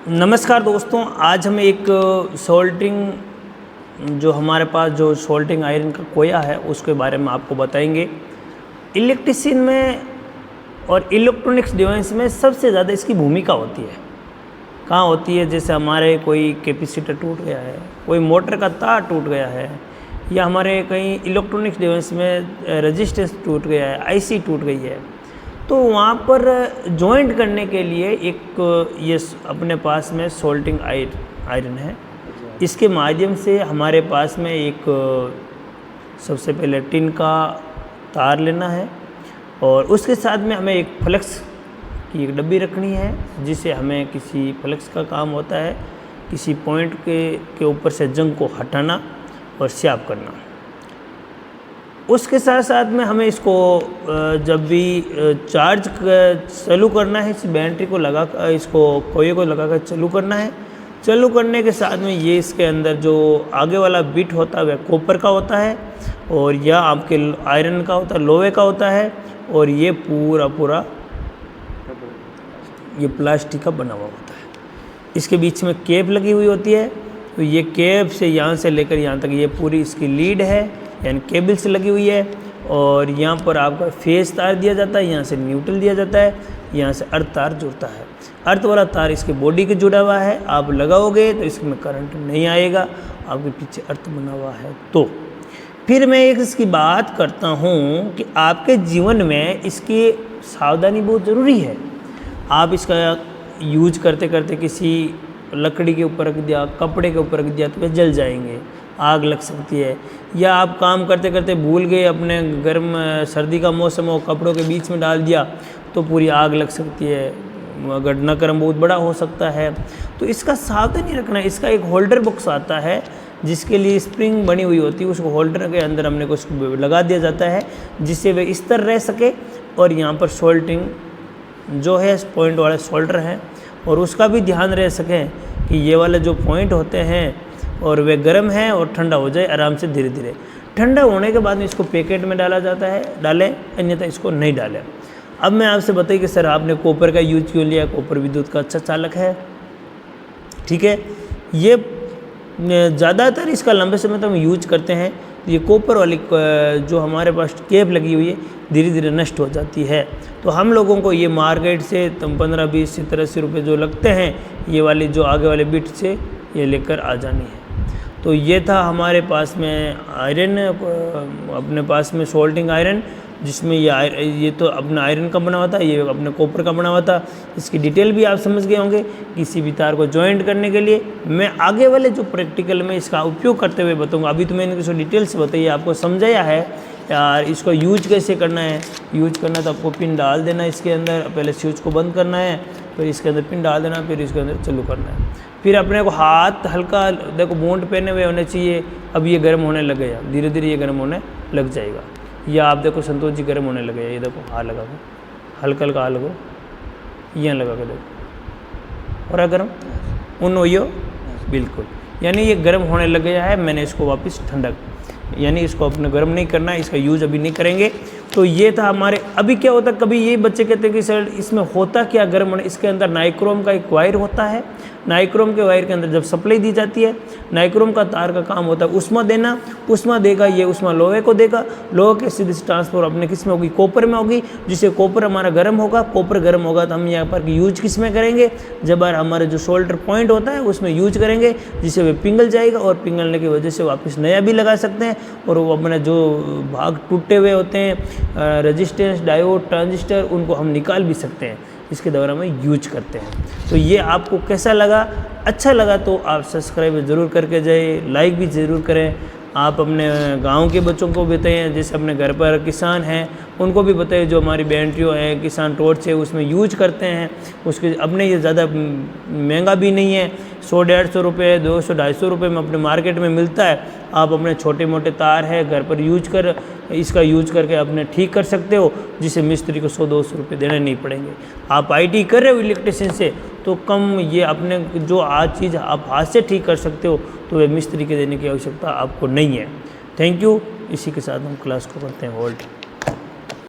नमस्कार दोस्तों, आज हम एक सोल्डरिंग जो हमारे पास जो सोल्डरिंग आयरन का कोया है उसके बारे में आपको बताएंगे। इलेक्ट्रिशियन में और इलेक्ट्रॉनिक्स डिवाइस में सबसे ज़्यादा इसकी भूमिका होती है। कहाँ होती है? जैसे हमारे कोई कैपेसिटर टूट गया है, कोई मोटर का तार टूट गया है, या हमारे कहीं इलेक्ट्रॉनिक्स डिवाइस में रेजिस्टेंस टूट गया है, आईसी टूट गई है, तो वहाँ पर जॉइंट करने के लिए एक ये अपने पास में सोल्डरिंग आयरन है। इसके माध्यम से हमारे पास में एक सबसे पहले टिन का तार लेना है और उसके साथ में हमें एक फ्लक्स की एक डब्बी रखनी है, जिसे हमें किसी फ्लक्स का काम होता है किसी पॉइंट के ऊपर से जंग को हटाना और स्याप करना। उसके साथ साथ में हमें इसको जब भी चार्ज चालू करना है, इस बैटरी को लगा कर, इसको कोये को लगा कर चालू करना है। चालू करने के साथ में ये इसके अंदर जो आगे वाला बिट होता है वह कॉपर का होता है और यह आपके आयरन का होता है, लोहे का होता है, और ये पूरा ये प्लास्टिक का बना हुआ होता है। इसके बीच में कैप लगी हुई होती है, तो ये कैप से यहाँ से लेकर यहाँ तक ये पूरी इसकी लीड है, यानी केबल से लगी हुई है। और यहाँ पर आपका फेस तार दिया जाता है, यहाँ से न्यूट्रल दिया जाता है, यहाँ से अर्थ तार जुड़ता है। अर्थ वाला तार इसके बॉडी के जुड़ा हुआ है, आप लगाओगे तो इसमें करंट नहीं आएगा, आपके पीछे अर्थ बना हुआ है। तो फिर मैं एक इसकी बात करता हूँ कि आपके जीवन में इसकी सावधानी बहुत ज़रूरी है। आप इसका यूज करते करते किसी लकड़ी के ऊपर रख दिया, कपड़े के ऊपर रख दिया तो वे जल जाएंगे, आग लग सकती है। या आप काम करते करते भूल गए, अपने गर्म सर्दी का मौसम हो, कपड़ों के बीच में डाल दिया तो पूरी आग लग सकती है, घटनाक्रम बहुत बड़ा हो सकता है। तो इसका सावधानी रखना है। इसका एक होल्डर बॉक्स आता है जिसके लिए स्प्रिंग बनी हुई होती है, उसको होल्डर के अंदर हमने कुछ लगा दिया जाता है जिससे वे इस तरह रह सके। और यहाँ पर सोल्डरिंग जो है पॉइंट वाले सोल्डर हैं, और उसका भी ध्यान रह सके कि ये वाले जो पॉइंट होते हैं और वे गर्म है और ठंडा हो जाए आराम से धीरे धीरे। ठंडा होने के बाद में इसको पैकेट में डाला जाता है, डालें, अन्यथा इसको नहीं डालें। अब मैं आपसे बताइए कि सर आपने कॉपर का यूज क्यों लिया? कॉपर विद्युत का अच्छा चालक है, ठीक है। ये ज़्यादातर इसका लंबे समय तक हम यूज करते हैं। ये कॉपर वाली जो हमारे पास कैप लगी हुई है धीरे धीरे नष्ट हो जाती है, तो हम लोगों को ये मार्केट से 15-20 70-80 रुपये जो लगते हैं, ये वाली जो आगे वाले बिट से ये लेकर आ जानी है। तो ये था हमारे पास में आयरन, अपने पास में सोल्डरिंग आयरन, जिसमें ये तो अपना आयरन का बना हुआ था, ये अपने कॉपर का बना हुआ था। इसकी डिटेल भी आप समझ गए होंगे। किसी भी तार को जॉइंट करने के लिए मैं आगे वाले जो प्रैक्टिकल में इसका उपयोग करते हुए बताऊंगा। अभी तो मैंने इसको डिटेल से बताइए, आपको समझाया है यार। इसको यूज कैसे करना है? यूज करना तो आपको पिन डाल देना इसके अंदर, पहले स्विच को बंद करना है, फिर इसके अंदर पिन डाल देना, फिर इसके अंदर चालू करना है। फिर अपने को हाथ हल्का, देखो बूंद पहने हुए होने चाहिए। अब ये गर्म होने लग गया, धीरे धीरे ये गर्म होने लग जाएगा। या आप देखो संतोष जी गर्म होने लगे, ये देखो हाथ लगा के हल्का हल्का हाथ लगो, यहाँ लगा के देखो, और गर्म उन हो बिल्कुल, यानी ये गर्म होने लग गया है। मैंने इसको वापस ठंडा, यानी इसको अपने गर्म नहीं करना है, इसका यूज अभी नहीं करेंगे। तो ये था हमारे। अभी क्या होता है, कभी ये बच्चे कहते हैं कि सर इसमें होता क्या गर्म होने? इसके अंदर नाइक्रोम का एक वायर होता है। नाइक्रोम के वायर के अंदर जब सप्लाई दी जाती है, नाइक्रोम का तार का काम होता है उष्मा देना। उष्मा देगा, ये उष्मा लोहे को देगा, लोहे के सीधे से ट्रांसफर अपने किस में होगी? कॉपर में होगी, जिससे कॉपर हमारा गर्म होगा। कॉपर गर्म होगा तो हम यहाँ पर यूज किस में करेंगे? जब हमारे जो शोल्डर पॉइंट होता है उसमें यूज करेंगे, जिससे वे पिघल जाएगा, और पिघलने की वजह से वापस नया भी लगा सकते हैं। और वो अपने जो भाग टूटे हुए होते हैं, रेजिस्टेंस, डायोड, ट्रांजिस्टर, उनको हम निकाल भी सकते हैं, इसके द्वारा हम यूज करते हैं। तो ये आपको कैसा लगा? अच्छा लगा तो आप सब्सक्राइब ज़रूर करके जाइए, लाइक भी ज़रूर करें। आप अपने गांव के बच्चों को बताइए, जैसे अपने घर पर किसान हैं उनको भी बताइए, जो हमारी बैटरियों है, किसान टॉर्च है, उसमें यूज करते हैं। उसके अपने ये ज़्यादा महंगा भी नहीं है, 100-150 रुपये, 200-250 रुपये में अपने मार्केट में मिलता है। आप अपने छोटे मोटे तार है घर पर इसका यूज करके अपने ठीक कर सकते हो, जिससे मिस्त्री को 100-200 रुपये देने नहीं पड़ेंगे। आप IT कर रहे हो इलेक्ट्रिशियन से, तो कम ये अपने जो आज चीज़ आप हाथ से ठीक कर सकते हो, तो वे मिस्त्री के देने की आवश्यकता आपको नहीं है। Thank you. इसी के साथ हम क्लास को करते हैं होल्ड।